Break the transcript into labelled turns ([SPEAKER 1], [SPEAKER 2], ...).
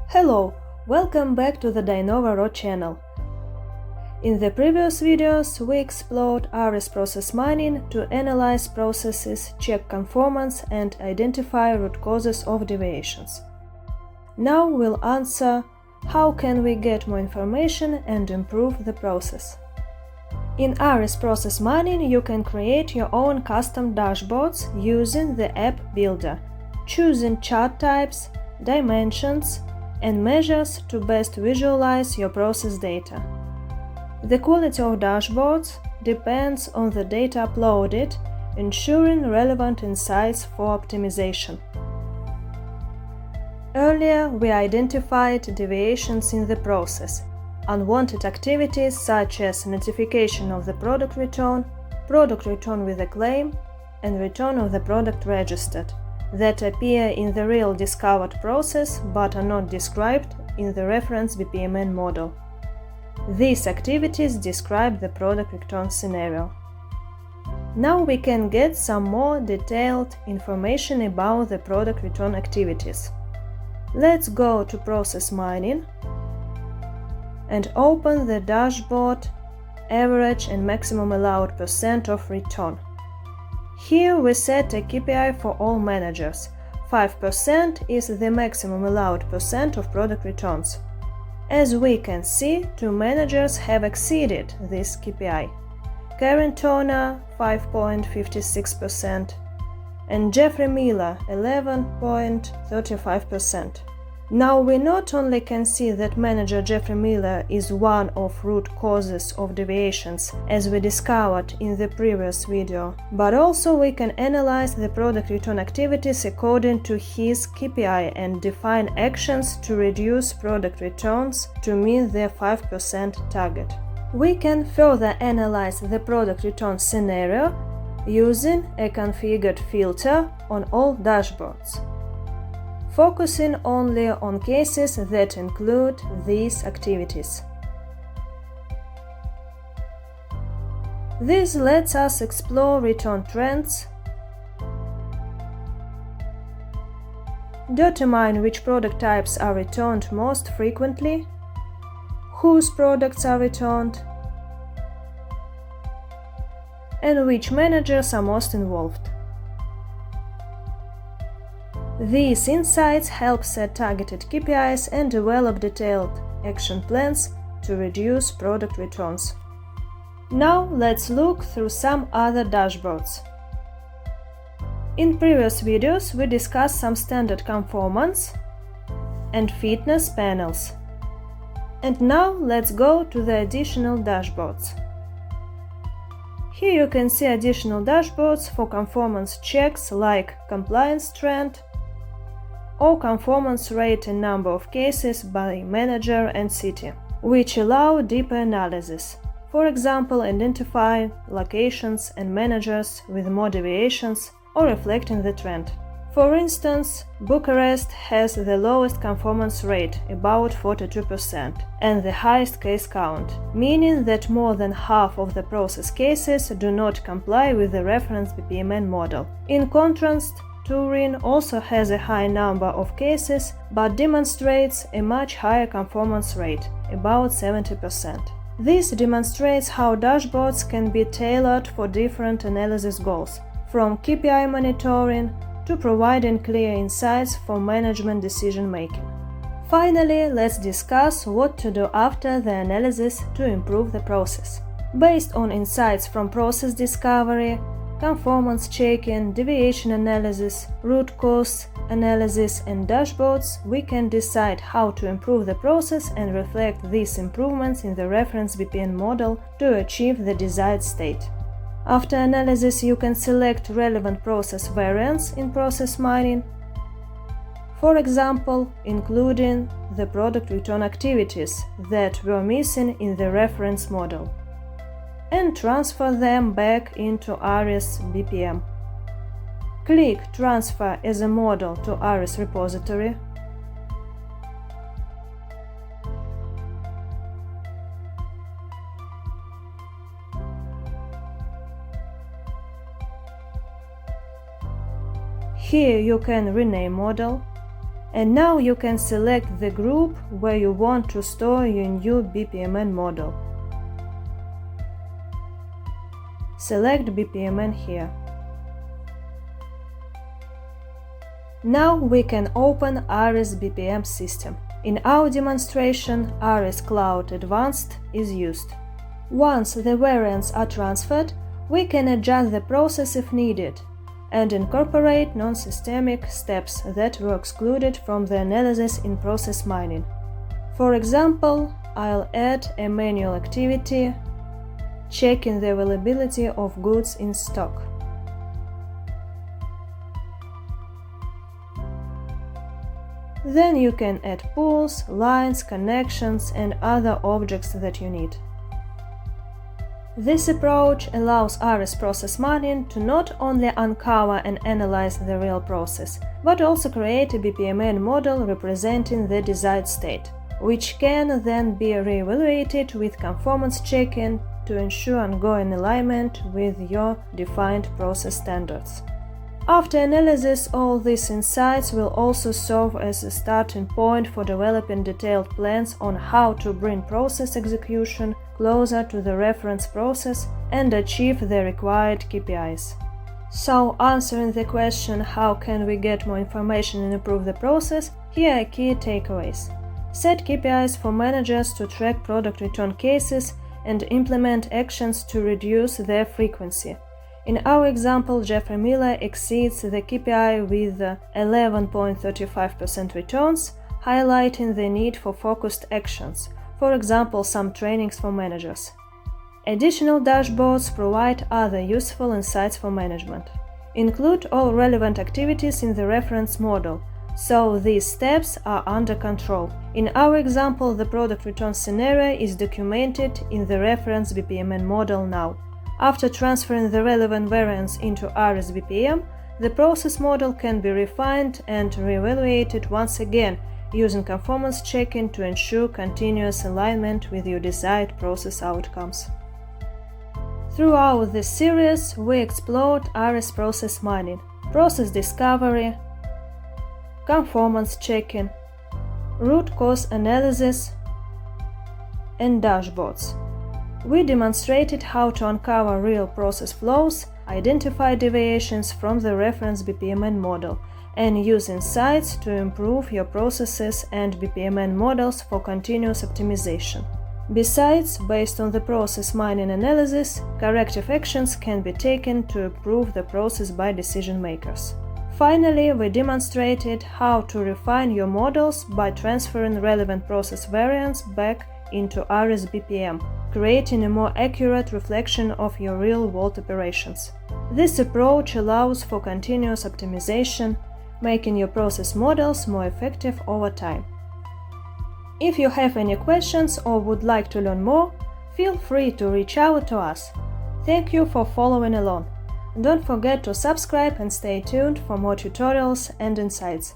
[SPEAKER 1] Hello, welcome back to the Dynova channel. In the previous videos, we explored ARIS Process Mining to analyze processes, check conformance, and identify root causes of deviations. Now we'll answer how can we get more information and improve the process. In ARIS Process Mining, you can create your own custom dashboards using the app builder, choosing chart types, dimensions, and measures to best visualize your process data. The quality of dashboards depends on the data uploaded, ensuring relevant insights for optimization. Earlier, we identified deviations in the process, unwanted activities such as notification of the product return with a claim, and return of the product registered, that appear in the real discovered process but are not described in the reference BPMN model. These activities describe the product return scenario. Now we can get some more detailed information about the product return activities. Let's go to Process Mining and open the dashboard Average and Maximum Allowed % of Return. Here we set a KPI for all managers. 5% is the maximum allowed % of product returns. As we can see, 2 managers have exceeded this KPI. Karen Turner 5.56% and Jeffrey Miller 11.35%. Now we not only can see that manager Jeffrey Miller is one of root causes of deviations, as we discovered in the previous video, but also we can analyze the product return activities according to his KPI and define actions to reduce product returns to meet the 5% target. We can further analyze the product return scenario using a configured filter on all dashboards, focusing only on cases that include these activities. This lets us explore return trends, determine which product types are returned most frequently, whose products are returned, and which managers are most involved. These insights help set targeted KPIs and develop detailed action plans to reduce product returns. Now let's look through some other dashboards. In previous videos, we discussed some standard conformance and fitness panels. And now let's go to the additional dashboards. Here you can see additional dashboards for conformance checks like compliance trend, or conformance rate and number of cases by manager and city, which allow deeper analysis. For example, identify locations and managers with more deviations or reflecting the trend. For instance, Bucharest has the lowest conformance rate, about 42%, and the highest case count, meaning that more than half of the process cases do not comply with the reference BPMN model. In contrast, Turin also has a high number of cases but demonstrates a much higher conformance rate, about 70%. This demonstrates how dashboards can be tailored for different analysis goals, from KPI monitoring to providing clear insights for management decision-making. Finally, let's discuss what to do after the analysis to improve the process. Based on insights from process discovery, conformance checking, deviation analysis, root cause analysis, and dashboards, we can decide how to improve the process and reflect these improvements in the reference BPMN model to achieve the desired state. After analysis, you can select relevant process variants in Process Mining, for example, including the product return activities that were missing in the reference model, and transfer them back into ARIS BPM. Click Transfer as a model to ARIS repository. Here you can rename model And now you can select the group where you want to store your new BPMN model. Select BPMN here. Now we can open ARIS BPM system. In our demonstration, ARIS Cloud Advanced is used. Once the variants are transferred, we can adjust the process if needed and incorporate non-systemic steps that were excluded from the analysis in process mining. For example, I'll add a manual activity checking the availability of goods in stock. Then you can add pools, lines, connections, and other objects that you need. This approach allows ARIS Process Mining to not only uncover and analyze the real process, but also create a BPMN model representing the desired state, which can then be re-evaluated with conformance checking to ensure ongoing alignment with your defined process standards. After analysis, all these insights will also serve as a starting point for developing detailed plans on how to bring process execution closer to the reference process and achieve the required KPIs. So, answering the question how can we get more information and improve the process, here are key takeaways. Set KPIs for managers to track product return cases and implement actions to reduce their frequency. In our example, Jeffrey Miller exceeds the KPI with 11.35% returns, highlighting the need for focused actions, for example, some trainings for managers. Additional dashboards provide other useful insights for management. Include all relevant activities in the reference model, so these steps are under control. In our example, the product return scenario is documented in the reference BPMN model now. After transferring the relevant variants into ARIS BPM, the process model can be refined and re-evaluated once again using conformance checking to ensure continuous alignment with your desired process outcomes. Throughout this series, we explored ARIS Process Mining, process discovery, conformance checking, root cause analysis, and dashboards. We demonstrated how to uncover real process flows, identify deviations from the reference BPMN model, and use insights to improve your processes and BPMN models for continuous optimization. Besides, based on the process mining analysis, corrective actions can be taken to improve the process by decision makers. Finally, we demonstrated how to refine your models by transferring relevant process variants back into ARIS BPM, creating a more accurate reflection of your real-world operations. This approach allows for continuous optimization, making your process models more effective over time. If you have any questions or would like to learn more, feel free to reach out to us. Thank you for following along. Don't forget to subscribe and stay tuned for more tutorials and insights.